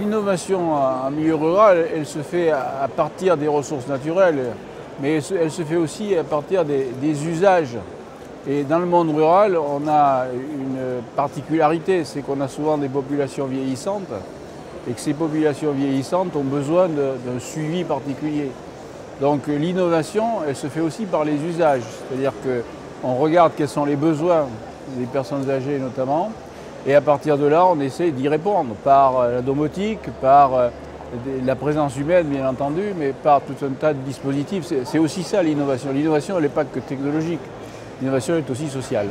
L'innovation en milieu rural, elle se fait à partir des ressources naturelles, mais elle se fait aussi à partir des usages. Et dans le monde rural, on a une particularité, c'est qu'on a souvent des populations vieillissantes et que ces populations vieillissantes ont besoin d'un suivi particulier. Donc l'innovation, elle se fait aussi par les usages, c'est-à-dire qu'on regarde quels sont les besoins des personnes âgées notamment, et à partir de là, on essaie d'y répondre par la domotique, par la présence humaine bien entendu, mais par tout un tas de dispositifs. C'est aussi ça l'innovation. L'innovation, elle n'est pas que technologique, l'innovation est aussi sociale.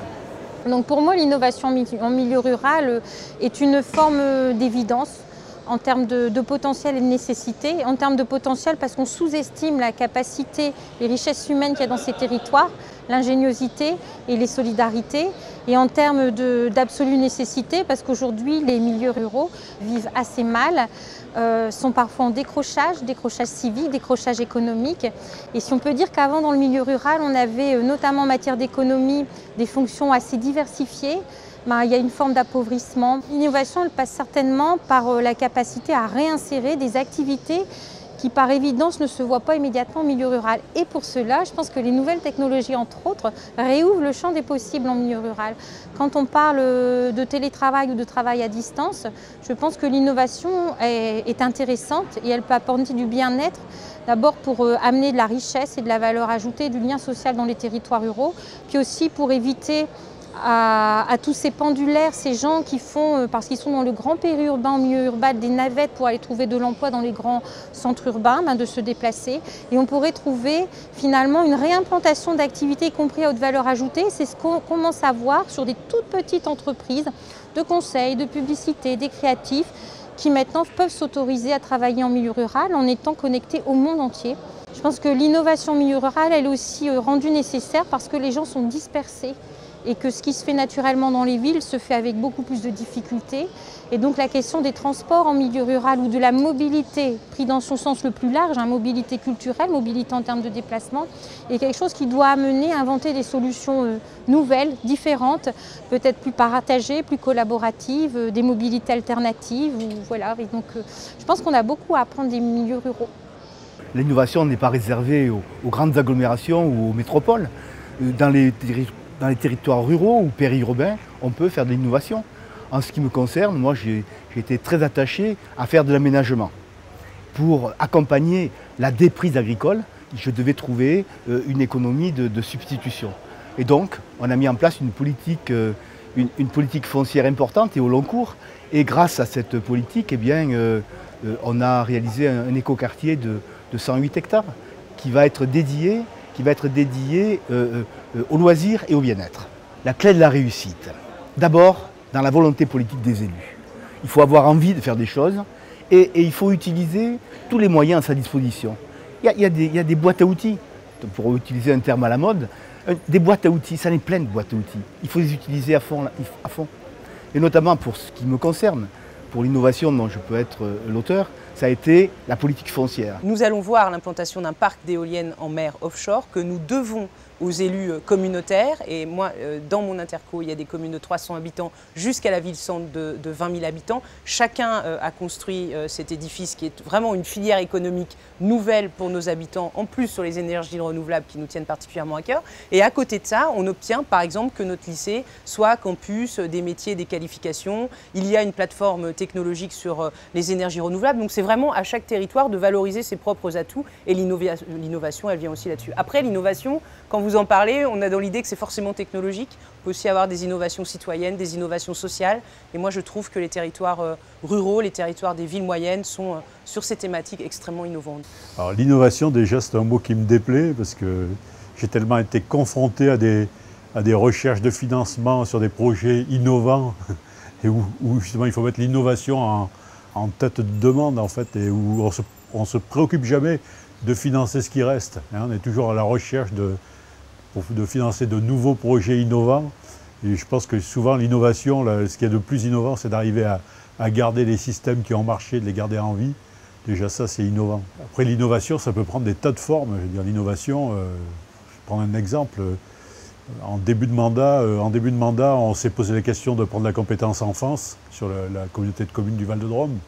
Donc pour moi, l'innovation en milieu rural est une forme d'évidence en termes de potentiel et de nécessité. En termes de potentiel, parce qu'on sous-estime la capacité, les richesses humaines qu'il y a dans ces territoires, l'ingéniosité et les solidarités. Et en termes d'absolue nécessité, parce qu'aujourd'hui, les milieux ruraux vivent assez mal, sont parfois en décrochage civique, décrochage économique. Et si on peut dire qu'avant, dans le milieu rural, on avait notamment en matière d'économie des fonctions assez diversifiées, il y a une forme d'appauvrissement. L'innovation, elle passe certainement par la capacité à réinsérer des activités qui, par évidence, ne se voient pas immédiatement en milieu rural. Et pour cela, je pense que les nouvelles technologies, entre autres, réouvrent le champ des possibles en milieu rural. Quand on parle de télétravail ou de travail à distance, je pense que l'innovation est intéressante et elle peut apporter du bien-être. D'abord pour amener de la richesse et de la valeur ajoutée, du lien social dans les territoires ruraux, puis aussi pour éviter à tous ces pendulaires, ces gens qui font, parce qu'ils sont dans le grand périurbain, au milieu urbain, des navettes pour aller trouver de l'emploi dans les grands centres urbains, de se déplacer. Et on pourrait trouver finalement une réimplantation d'activités, y compris à haute valeur ajoutée. C'est ce qu'on commence à voir sur des toutes petites entreprises de conseil, de publicité, des créatifs, qui maintenant peuvent s'autoriser à travailler en milieu rural en étant connectés au monde entier. Je pense que l'innovation en milieu rural, elle est aussi rendue nécessaire parce que les gens sont dispersés et que ce qui se fait naturellement dans les villes se fait avec beaucoup plus de difficultés. Et donc la question des transports en milieu rural ou de la mobilité, pris dans son sens le plus large, mobilité culturelle, mobilité en termes de déplacement, est quelque chose qui doit amener à inventer des solutions nouvelles, différentes, peut-être plus partagées, plus collaboratives, des mobilités alternatives. Voilà. Et donc je pense qu'on a beaucoup à apprendre des milieux ruraux. L'innovation n'est pas réservée aux grandes agglomérations ou aux métropoles. Dans les territoires ruraux ou périurbains, on peut faire de l'innovation. En ce qui me concerne, moi j'ai été très attaché à faire de l'aménagement. Pour accompagner la déprise agricole, je devais trouver une économie de substitution. Et donc, on a mis en place une politique foncière importante et au long cours. Et grâce à cette politique, eh bien, on a réalisé un écoquartier de 108 hectares qui va être dédié au loisir et au bien-être. La clé de la réussite, d'abord dans la volonté politique des élus. Il faut avoir envie de faire des choses et il faut utiliser tous les moyens à sa disposition. Il y a des boîtes à outils, pour utiliser un terme à la mode, des boîtes à outils, ça en est plein de boîtes à outils. Il faut les utiliser à fond. Et notamment pour ce qui me concerne, pour l'innovation dont je peux être l'auteur, ça a été la politique foncière. Nous allons voir l'implantation d'un parc d'éoliennes en mer offshore que nous devons aux élus communautaires. Et moi, dans mon interco, il y a des communes de 300 habitants jusqu'à la ville-centre de 20 000 habitants. Chacun a construit cet édifice qui est vraiment une filière économique nouvelle pour nos habitants, en plus sur les énergies renouvelables qui nous tiennent particulièrement à cœur. Et à côté de ça, on obtient par exemple que notre lycée soit campus des métiers, des qualifications. Il y a une plateforme technologique sur les énergies renouvelables. Donc c'est vraiment à chaque territoire de valoriser ses propres atouts. Et l'innovation, elle vient aussi là-dessus. Après, l'innovation, quand vous en parlez, on a dans l'idée que c'est forcément technologique. On peut aussi avoir des innovations citoyennes, des innovations sociales. Et moi, je trouve que les territoires ruraux, les territoires des villes moyennes sont sur ces thématiques extrêmement innovantes. Alors l'innovation, déjà, c'est un mot qui me déplaît parce que j'ai tellement été confronté à des recherches de financement sur des projets innovants et où justement il faut mettre l'innovation en tête de demande en fait et où on se préoccupe jamais de financer ce qui reste. On est toujours à la recherche de financer de nouveaux projets innovants. Et je pense que souvent l'innovation, ce qu'il y a de plus innovant, c'est d'arriver à garder les systèmes qui ont marché, de les garder en vie. Déjà ça, c'est innovant. Après l'innovation, ça peut prendre des tas de formes. Je veux dire, l'innovation, je prends un exemple. En début de mandat, on s'est posé la question de prendre la compétence enfance sur la communauté de communes du Val-de-Drôme.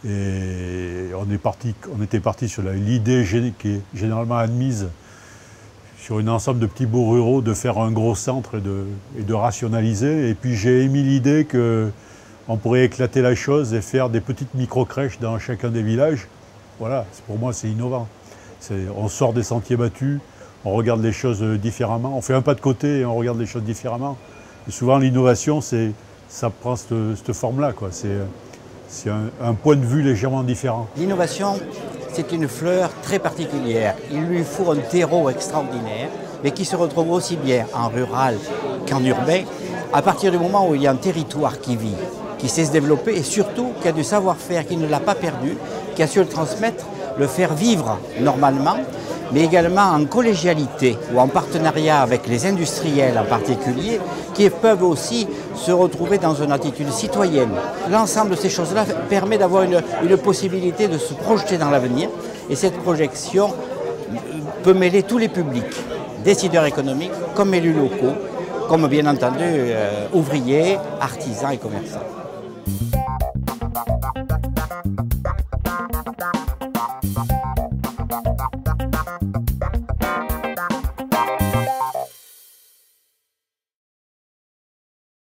Et on était parti sur l'idée qui est généralement admise sur un ensemble de petits bouts ruraux de faire un gros centre et de rationaliser. Et puis j'ai émis l'idée qu'on pourrait éclater la chose et faire des petites micro-crèches dans chacun des villages. Voilà, pour moi c'est innovant. On sort des sentiers battus, on regarde les choses différemment, on fait un pas de côté et on regarde les choses différemment. Et souvent l'innovation, ça prend cette forme-là, quoi. C'est un point de vue légèrement différent. L'innovation, c'est une fleur très particulière. Il lui faut un terreau extraordinaire, mais qui se retrouve aussi bien en rural qu'en urbain, à partir du moment où il y a un territoire qui vit, qui sait se développer et surtout qui a du savoir-faire, qui ne l'a pas perdu, qui a su le transmettre, le faire vivre normalement, mais également en collégialité ou en partenariat avec les industriels en particulier, qui peuvent aussi se retrouver dans une attitude citoyenne. L'ensemble de ces choses-là permet d'avoir une possibilité de se projeter dans l'avenir, et cette projection peut mêler tous les publics, décideurs économiques comme élus locaux, comme bien entendu ouvriers, artisans et commerçants.